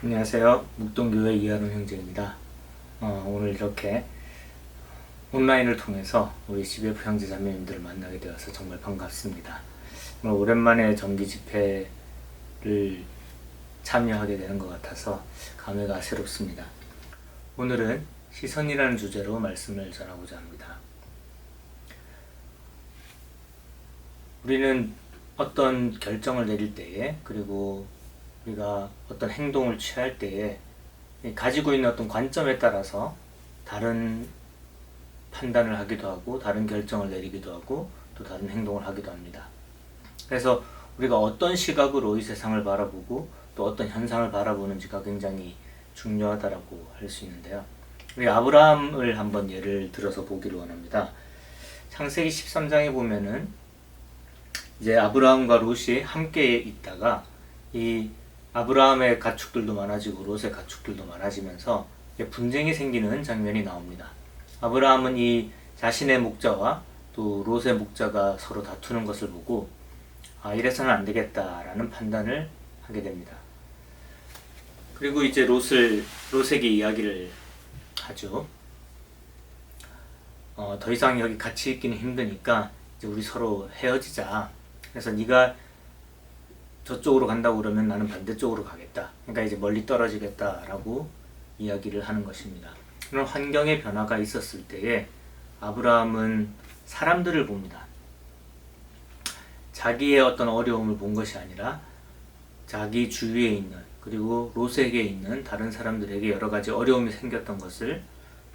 안녕하세요. 묵동교회 이하론 형제입니다. 오늘 이렇게 온라인을 통해서 우리 CBF 형제 자매님들을 만나게 되어서 정말 반갑습니다. 오랜만에 정기 집회를 참여하게 되는 것 같아서 감회가 새롭습니다. 오늘은 시선이라는 주제로 말씀을 전하고자 합니다. 우리는 어떤 결정을 내릴 때에, 그리고 우리가 어떤 행동을 취할 때에 가지고 있는 어떤 관점에 따라서 다른 판단을 하기도 하고 다른 결정을 내리기도 하고 또 다른 행동을 하기도 합니다. 그래서 우리가 어떤 시각으로 이 세상을 바라보고 또 어떤 현상을 바라보는지가 굉장히 중요하다고 할 수 있는데요. 우리 아브라함을 한번 예를 들어서 보기를 원합니다. 창세기 13장에 보면은 이제 아브라함과 롯이 함께 있다가 이 아브라함의 가축들도 많아지고 롯의 가축들도 많아지면서 분쟁이 생기는 장면이 나옵니다. 아브라함은 이 자신의 목자와 또 롯의 목자가 서로 다투는 것을 보고 이래서는 안 되겠다라는 판단을 하게 됩니다. 그리고 이제 롯에게 이야기를 하죠. 더 이상 여기 같이 있기는 힘드니까 이제 우리 서로 헤어지자. 그래서 네가 저쪽으로 간다고 그러면 나는 반대쪽으로 가겠다. 그러니까 이제 멀리 떨어지겠다라고 이야기를 하는 것입니다. 그런 환경의 변화가 있었을 때에 아브라함은 사람들을 봅니다. 자기의 어떤 어려움을 본 것이 아니라 자기 주위에 있는, 그리고 롯에게 있는 다른 사람들에게 여러 가지 어려움이 생겼던 것을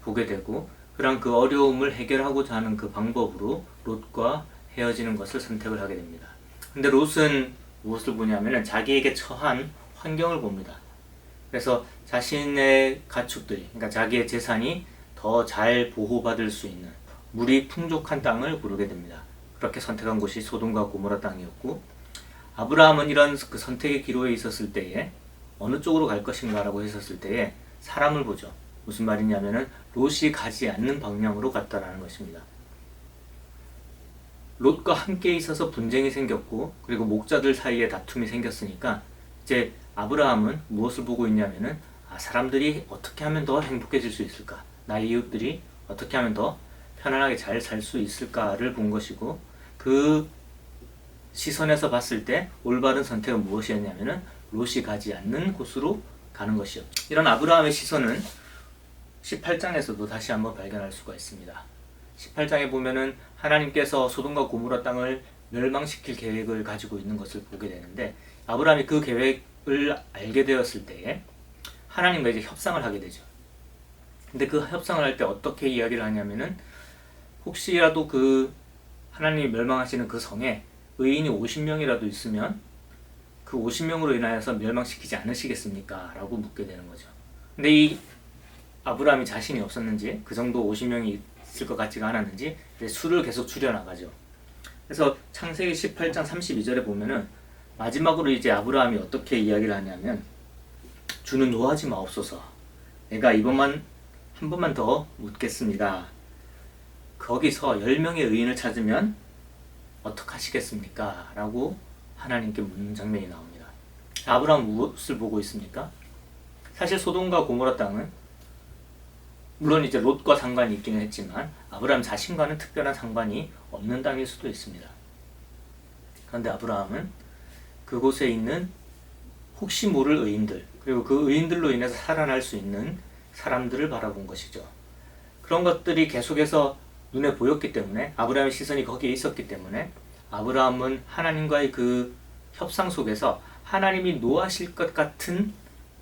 보게 되고, 그런 그 어려움을 해결하고자 하는 그 방법으로 롯과 헤어지는 것을 선택을 하게 됩니다. 근데 롯은 무엇을 보냐면은 자기에게 처한 환경을 봅니다. 그래서 자신의 가축들이, 그러니까 자기의 재산이 더 잘 보호받을 수 있는 물이 풍족한 땅을 고르게 됩니다. 그렇게 선택한 곳이 소돔과 고모라 땅이었고, 아브라함은 이런 그 선택의 기로에 있었을 때에 어느 쪽으로 갈 것인가 라고 했었을 때에 사람을 보죠. 무슨 말이냐면은 롯이 가지 않는 방향으로 갔다라는 것입니다. 롯과 함께 있어서 분쟁이 생겼고, 그리고 목자들 사이에 다툼이 생겼으니까 이제 아브라함은 무엇을 보고 있냐면은 사람들이 어떻게 하면 더 행복해질 수 있을까, 나의 이웃들이 어떻게 하면 더 편안하게 잘 살 수 있을까를 본 것이고, 그 시선에서 봤을 때 올바른 선택은 무엇이었냐면은 롯이 가지 않는 곳으로 가는 것이었죠. 이런 아브라함의 시선은 18장에서도 다시 한번 발견할 수가 있습니다. 18장에 보면은 하나님께서 소돔과 고모라 땅을 멸망시킬 계획을 가지고 있는 것을 보게 되는데, 아브라함이 그 계획을 알게 되었을 때에 하나님과 이제 협상을 하게 되죠. 근데 그 협상을 할 때 어떻게 이야기를 하냐면은, 혹시라도 그 하나님이 멸망하시는 그 성에 의인이 50명이라도 있으면 그 50명으로 인하여서 멸망시키지 않으시겠습니까? 라고 묻게 되는 거죠. 근데 이 아브라함이 자신이 없었는지, 그 정도 50명이 있을 것 같지가 않았는지 수를 계속 줄여나가죠. 그래서 창세기 18장 32절에 보면은 마지막으로 이제 아브라함이 어떻게 이야기를 하냐면, 주는 노하지 마옵소서, 내가 한 번만 더 묻겠습니다. 거기서 10명의 의인을 찾으면 어떡하시겠습니까? 라고 하나님께 묻는 장면이 나옵니다. 아브라함은 무엇을 보고 있습니까? 사실 소돔과 고모라 땅은 물론 이제 롯과 상관이 있기는 했지만 아브라함 자신과는 특별한 상관이 없는 땅일 수도 있습니다. 그런데 아브라함은 그곳에 있는 혹시 모를 의인들, 그리고 그 의인들로 인해서 살아날 수 있는 사람들을 바라본 것이죠. 그런 것들이 계속해서 눈에 보였기 때문에, 아브라함의 시선이 거기에 있었기 때문에 아브라함은 하나님과의 그 협상 속에서 하나님이 노하실 것 같은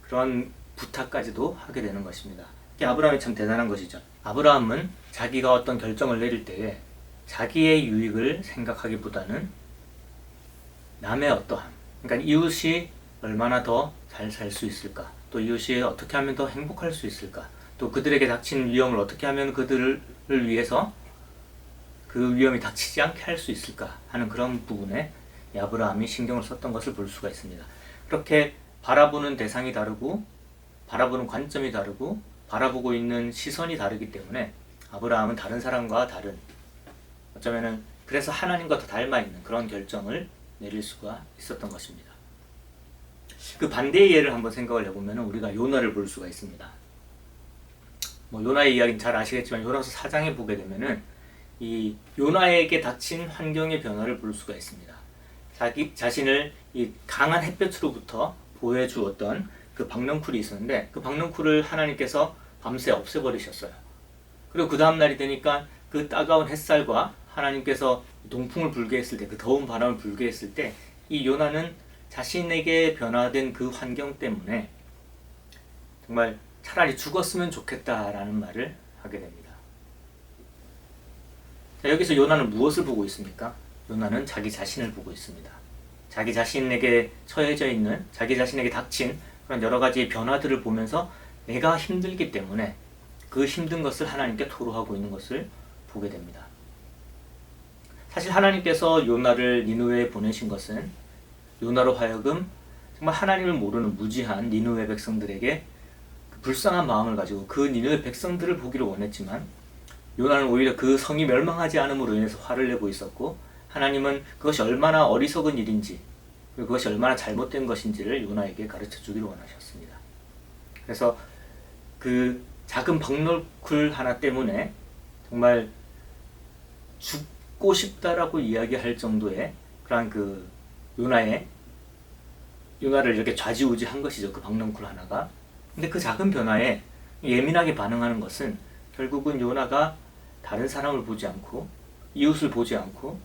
그런 부탁까지도 하게 되는 것입니다. 아브라함이 참 대단한 것이죠. 아브라함은 자기가 어떤 결정을 내릴 때에 자기의 유익을 생각하기보다는 남의 어떠함, 그러니까 이웃이 얼마나 더 잘 살 수 있을까, 또 이웃이 어떻게 하면 더 행복할 수 있을까, 또 그들에게 닥친 위험을 어떻게 하면 그들을 위해서 그 위험이 닥치지 않게 할 수 있을까 하는 그런 부분에 아브라함이 신경을 썼던 것을 볼 수가 있습니다. 그렇게 바라보는 대상이 다르고 바라보는 관점이 다르고 바라보고 있는 시선이 다르기 때문에 아브라함은 다른 사람과 다른, 어쩌면은 그래서 하나님과 더 닮아 있는 그런 결정을 내릴 수가 있었던 것입니다. 그 반대의 예를 한번 생각을 해보면 우리가 요나를 볼 수가 있습니다. 뭐 요나의 이야기는 잘 아시겠지만 요나서 4장에 보게 되면은 이 요나에게 닥친 환경의 변화를 볼 수가 있습니다. 자기 자신을 이 강한 햇볕으로부터 보호해주었던 그 박넝쿨이 있었는데 그 박넝쿨을 하나님께서 밤새 없애버리셨어요. 그리고 그 다음날이 되니까 그 따가운 햇살과 하나님께서 동풍을 불게 했을 때, 그 더운 바람을 불게 했을 때 이 요나는 자신에게 변화된 그 환경 때문에 정말 차라리 죽었으면 좋겠다라는 말을 하게 됩니다. 자, 여기서 요나는 무엇을 보고 있습니까? 요나는 자기 자신을 보고 있습니다. 자기 자신에게 처해져 있는, 자기 자신에게 닥친 그런 여러 가지 변화들을 보면서 내가 힘들기 때문에 그 힘든 것을 하나님께 토로하고 있는 것을 보게 됩니다. 사실 하나님께서 요나를 니느웨에 보내신 것은 요나로 하여금 정말 하나님을 모르는 무지한 니느웨 백성들에게 그 불쌍한 마음을 가지고 그 니느웨 백성들을 보기를 원했지만 요나는 오히려 그 성이 멸망하지 않음으로 인해서 화를 내고 있었고 하나님은 그것이 얼마나 어리석은 일인지 그리고 그것이 얼마나 잘못된 것인지를 요나에게 가르쳐 주기를 원하셨습니다. 그래서 그 작은 박넝쿨 하나 때문에 정말 죽고 싶다라고 이야기할 정도의 그러한 그 요나를 이렇게 좌지우지한 것이죠. 그 박넝쿨 하나가. 근데 그 작은 변화에 예민하게 반응하는 것은 결국은 요나가 다른 사람을 보지 않고 이웃을 보지 않고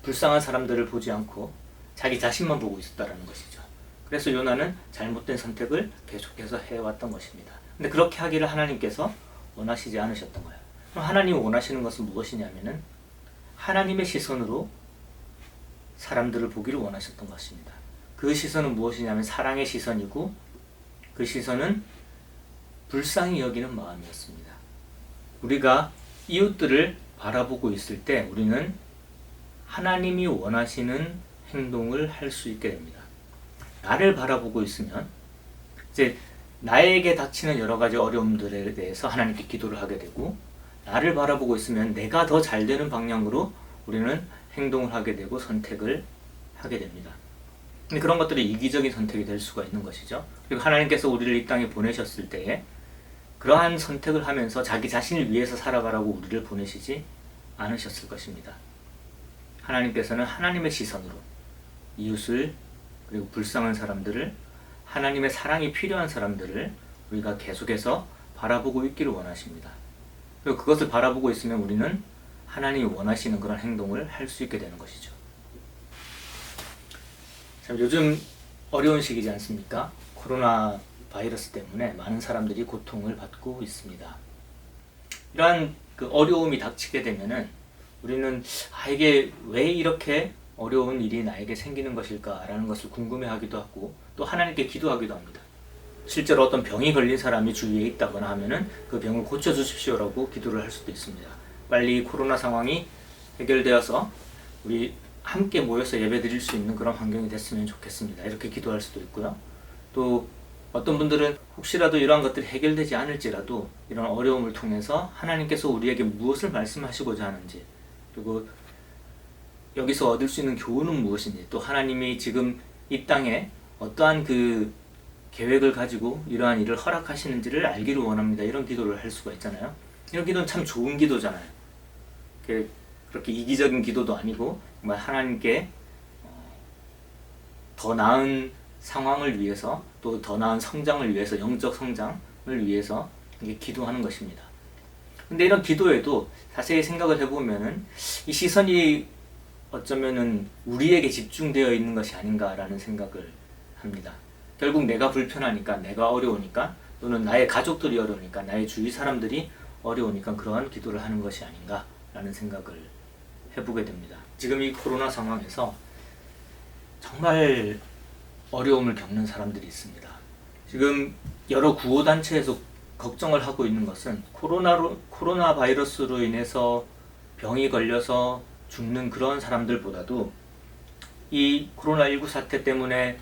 불쌍한 사람들을 보지 않고 자기 자신만 보고 있었다라는 것이죠. 그래서 요나는 잘못된 선택을 계속해서 해왔던 것입니다. 근데 그렇게 하기를 하나님께서 원하시지 않으셨던 거예요. 그럼 하나님이 원하시는 것은 무엇이냐면은 하나님의 시선으로 사람들을 보기를 원하셨던 것입니다. 그 시선은 무엇이냐면 사랑의 시선이고 그 시선은 불쌍히 여기는 마음이었습니다. 우리가 이웃들을 바라보고 있을 때 우리는 하나님이 원하시는 행동을 할 수 있게 됩니다. 나를 바라보고 있으면 이제 나에게 닥치는 여러 가지 어려움들에 대해서 하나님께 기도를 하게 되고 나를 바라보고 있으면 내가 더 잘 되는 방향으로 우리는 행동을 하게 되고 선택을 하게 됩니다. 근데 그런 것들이 이기적인 선택이 될 수가 있는 것이죠. 그리고 하나님께서 우리를 이 땅에 보내셨을 때에 그러한 선택을 하면서 자기 자신을 위해서 살아가라고 우리를 보내시지 않으셨을 것입니다. 하나님께서는 하나님의 시선으로 이웃을 그리고 불쌍한 사람들을 하나님의 사랑이 필요한 사람들을 우리가 계속해서 바라보고 있기를 원하십니다. 그리고 그것을 바라보고 있으면 우리는 하나님이 원하시는 그런 행동을 할 수 있게 되는 것이죠. 참 요즘 어려운 시기지 않습니까? 코로나 바이러스 때문에 많은 사람들이 고통을 받고 있습니다. 이러한 그 어려움이 닥치게 되면은 우리는 이게 왜 이렇게 어려운 일이 나에게 생기는 것일까라는 것을 궁금해하기도 하고 또 하나님께 기도하기도 합니다. 실제로 어떤 병이 걸린 사람이 주위에 있다거나 하면은 그 병을 고쳐주십시오라고 기도를 할 수도 있습니다. 빨리 코로나 상황이 해결되어서 우리 함께 모여서 예배드릴 수 있는 그런 환경이 됐으면 좋겠습니다. 이렇게 기도할 수도 있고요. 또 어떤 분들은 혹시라도 이러한 것들이 해결되지 않을지라도 이런 어려움을 통해서 하나님께서 우리에게 무엇을 말씀하시고자 하는지 그리고 여기서 얻을 수 있는 교훈은 무엇인지 또 하나님이 지금 이 땅에 어떠한 그 계획을 가지고 이러한 일을 허락하시는지를 알기를 원합니다. 이런 기도를 할 수가 있잖아요. 이런 기도는 참 좋은 기도잖아요. 그렇게 이기적인 기도도 아니고 정말 하나님께 더 나은 상황을 위해서 또 더 나은 성장을 위해서 영적 성장을 위해서 이게 기도하는 것입니다. 근데 이런 기도에도 자세히 생각을 해보면은 이 시선이 어쩌면은 우리에게 집중되어 있는 것이 아닌가라는 생각을 합니다. 결국 내가 불편하니까, 내가 어려우니까, 또는 나의 가족들이 어려우니까, 나의 주위 사람들이 어려우니까 그러한 기도를 하는 것이 아닌가라는 생각을 해보게 됩니다. 지금 이 코로나 상황에서 정말 어려움을 겪는 사람들이 있습니다. 지금 여러 구호단체에서 걱정을 하고 있는 것은 코로나 바이러스로 인해서 병이 걸려서 죽는 그런 사람들보다도 이 코로나19 사태 때문에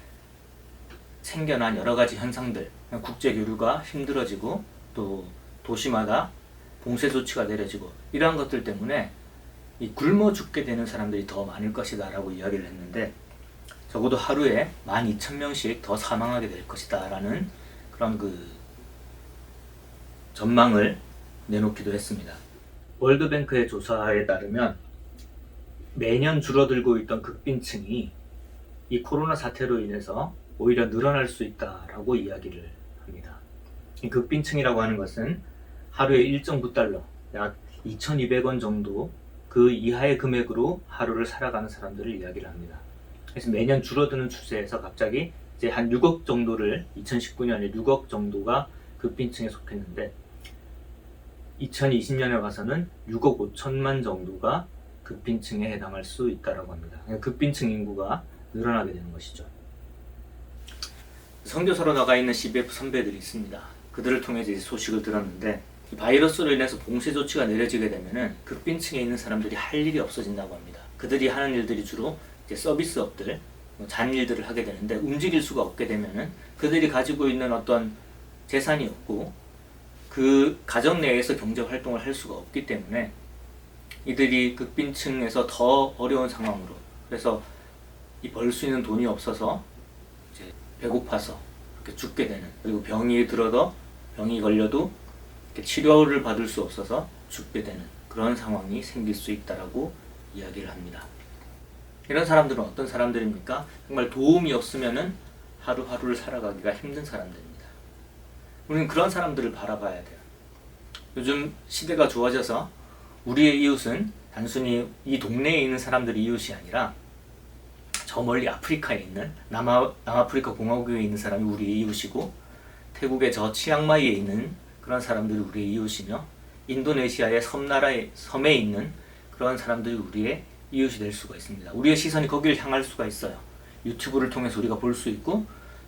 생겨난 여러 가지 현상들, 국제 교류가 힘들어지고 또 도시마다 봉쇄 조치가 내려지고 이러한 것들 때문에 이 굶어 죽게 되는 사람들이 더 많을 것이다 라고 이야기를 했는데 적어도 하루에 12,000명씩 더 사망하게 될 것이다 라는 그런 전망을 내놓기도 했습니다. 월드뱅크의 조사에 따르면 매년 줄어들고 있던 극빈층이 이 코로나 사태로 인해서 오히려 늘어날 수 있다라고 이야기를 합니다. 이 극빈층이라고 하는 것은 하루에 일정 부달러, 약 2,200원 정도 그 이하의 금액으로 하루를 살아가는 사람들을 이야기를 합니다. 그래서 매년 줄어드는 추세에서 갑자기 이제 한 6억 정도를 2019년에 6억 정도가 극빈층에 속했는데 2020년에 와서는 6억 5천만 정도가 극빈층에 해당할 수 있다고 합니다. 극빈층 인구가 늘어나게 되는 것이죠. 선교사로 나가 있는 CBF 선배들이 있습니다. 그들을 통해 이제 소식을 들었는데 이 바이러스로 인해서 봉쇄 조치가 내려지게 되면은 극빈층에 있는 사람들이 할 일이 없어진다고 합니다. 그들이 하는 일들이 주로 이제 서비스업들, 잔일들을 하게 되는데 움직일 수가 없게 되면은 그들이 가지고 있는 어떤 재산이 없고 그 가정 내에서 경제 활동을 할 수가 없기 때문에 이들이 극빈층에서 더 어려운 상황으로, 그래서 이 벌 수 있는 돈이 없어서 이제 배고파서 이렇게 죽게 되는, 그리고 병이 걸려도 이렇게 치료를 받을 수 없어서 죽게 되는 그런 상황이 생길 수 있다라고 이야기를 합니다. 이런 사람들은 어떤 사람들입니까? 정말 도움이 없으면은 하루하루를 살아가기가 힘든 사람들입니다. 우리는 그런 사람들을 바라봐야 돼요. 요즘 시대가 좋아져서 우리의 이웃은 단순히 이 동네에 있는 사람들이 이웃이 아니라 저 멀리 아프리카에 있는 남아프리카 공화국에 있는 사람이 우리의 이웃이고, 태국의 저 치앙마이에 있는 그런 사람들이 우리의 이웃이며, 인도네시아의 섬에 있는 그런 사람들이 우리의 이웃이 될 수가 있습니다. 우리의 시선이 거기를 향할 수가 있어요. 유튜브를 통해서 우리가 볼 수 있고,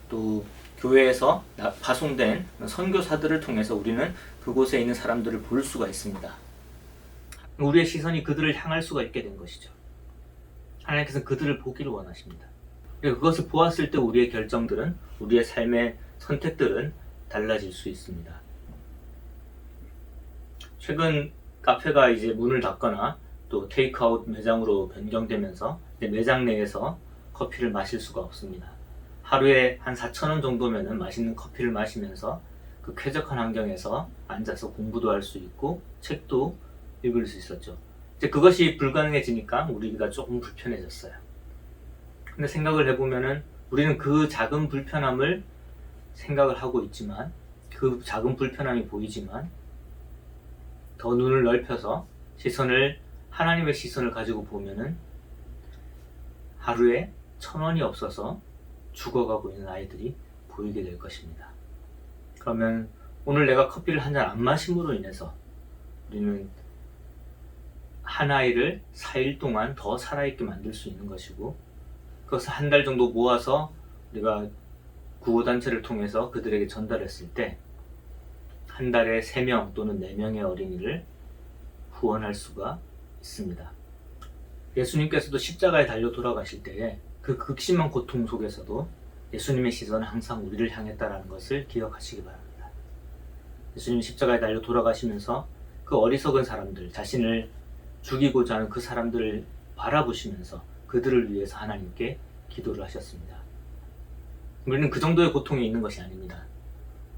또 교회에서 파송된 선교사들을 통해서 우리는 그곳에 있는 사람들을 볼 수가 있습니다. 우리의 시선이 그들을 향할 수가 있게 된 것이죠. 하나님께서는 그들을 보기를 원하십니다. 그리고 그것을 보았을 때 우리의 결정들은, 우리의 삶의 선택들은 달라질 수 있습니다. 최근 카페가 이제 문을 닫거나 또 테이크아웃 매장으로 변경되면서 매장 내에서 커피를 마실 수가 없습니다. 하루에 한 4,000원 정도면은 맛있는 커피를 마시면서 그 쾌적한 환경에서 앉아서 공부도 할 수 있고 책도 읽을 수 있었죠. 이제 그것이 불가능해지니까 우리가 조금 불편해졌어요. 근데 생각을 해보면은 우리는 그 작은 불편함을 생각을 하고 있지만, 그 작은 불편함이 보이지만 더 눈을 넓혀서 하나님의 시선을 가지고 보면은 하루에 1,000원이 없어서 죽어가고 있는 아이들이 보이게 될 것입니다. 그러면 오늘 내가 커피를 한 잔 안 마심으로 인해서 우리는 한 아이를 4일 동안 더 살아있게 만들 수 있는 것이고, 그것을 한 달 정도 모아서 우리가 구호단체를 통해서 그들에게 전달했을 때 한 달에 3명 또는 4명의 어린이를 후원할 수가 있습니다. 예수님께서도 십자가에 달려 돌아가실 때에 그 극심한 고통 속에서도 예수님의 시선은 항상 우리를 향했다는 것을 기억하시기 바랍니다. 예수님이 십자가에 달려 돌아가시면서 그 어리석은 사람들, 자신을 죽이고자 하는 그 사람들을 바라보시면서 그들을 위해서 하나님께 기도를 하셨습니다. 우리는 그 정도의 고통에 있는 것이 아닙니다.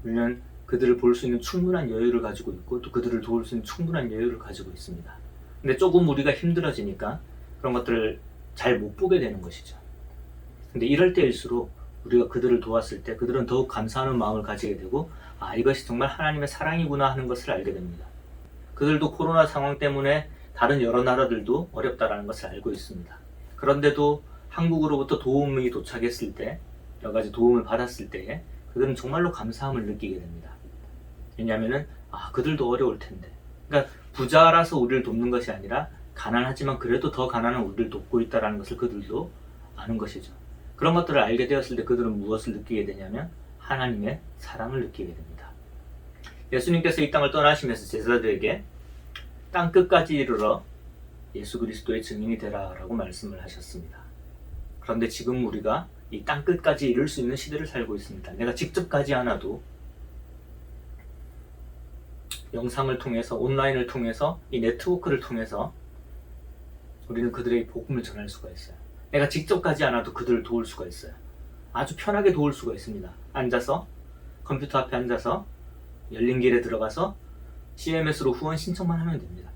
우리는 그들을 볼 수 있는 충분한 여유를 가지고 있고, 또 그들을 도울 수 있는 충분한 여유를 가지고 있습니다. 근데 조금 우리가 힘들어지니까 그런 것들을 잘 못 보게 되는 것이죠. 근데 이럴 때일수록 우리가 그들을 도왔을 때 그들은 더욱 감사하는 마음을 가지게 되고, 이것이 정말 하나님의 사랑이구나 하는 것을 알게 됩니다. 그들도 코로나 상황 때문에 다른 여러 나라들도 어렵다라는 것을 알고 있습니다. 그런데도 한국으로부터 도움이 도착했을 때, 여러 가지 도움을 받았을 때에 그들은 정말로 감사함을 느끼게 됩니다. 왜냐하면은 그들도 어려울 텐데. 그러니까 부자라서 우리를 돕는 것이 아니라 가난하지만 그래도 더 가난한 우리를 돕고 있다는 것을 그들도 아는 것이죠. 그런 것들을 알게 되었을 때 그들은 무엇을 느끼게 되냐면 하나님의 사랑을 느끼게 됩니다. 예수님께서 이 땅을 떠나시면서 제자들에게 땅 끝까지 이르러 예수 그리스도의 증인이 되라 라고 말씀을 하셨습니다. 그런데 지금 우리가 이 땅 끝까지 이룰 수 있는 시대를 살고 있습니다. 내가 직접 가지 않아도 영상을 통해서, 온라인을 통해서, 이 네트워크를 통해서 우리는 그들에게 복음을 전할 수가 있어요. 내가 직접 가지 않아도 그들을 도울 수가 있어요. 아주 편하게 도울 수가 있습니다. 앉아서 컴퓨터 앞에 앉아서 열린 길에 들어가서 CMS로 후원 신청만 하면 됩니다.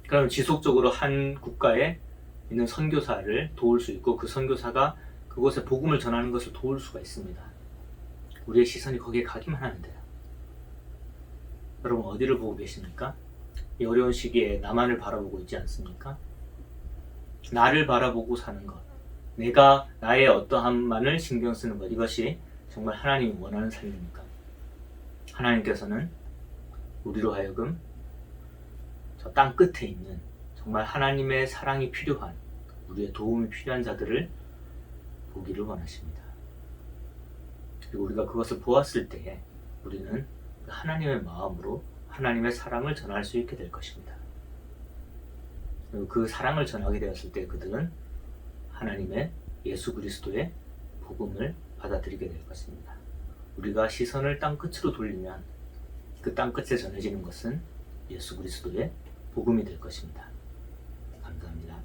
그럼 지속적으로 한 국가에 있는 선교사를 도울 수 있고 그 선교사가 그곳에 복음을 전하는 것을 도울 수가 있습니다. 우리의 시선이 거기에 가기만 하면 돼요. 여러분 어디를 보고 계십니까? 이 어려운 시기에 나만을 바라보고 있지 않습니까? 나를 바라보고 사는 것, 내가 나의 어떠함만을 신경 쓰는 것, 이것이 정말 하나님이 원하는 삶입니까? 하나님께서는 우리로 하여금 저 땅 끝에 있는 정말 하나님의 사랑이 필요한, 우리의 도움이 필요한 자들을 보기를 원하십니다. 그리고 우리가 그것을 보았을 때에 우리는 하나님의 마음으로 하나님의 사랑을 전할 수 있게 될 것입니다. 그리고 그 사랑을 전하게 되었을 때 그들은 하나님의 예수 그리스도의 복음을 받아들이게 될 것입니다. 우리가 시선을 땅끝으로 돌리면 그 땅끝에 전해지는 것은 예수 그리스도의 복음이 될 것입니다. 감사합니다.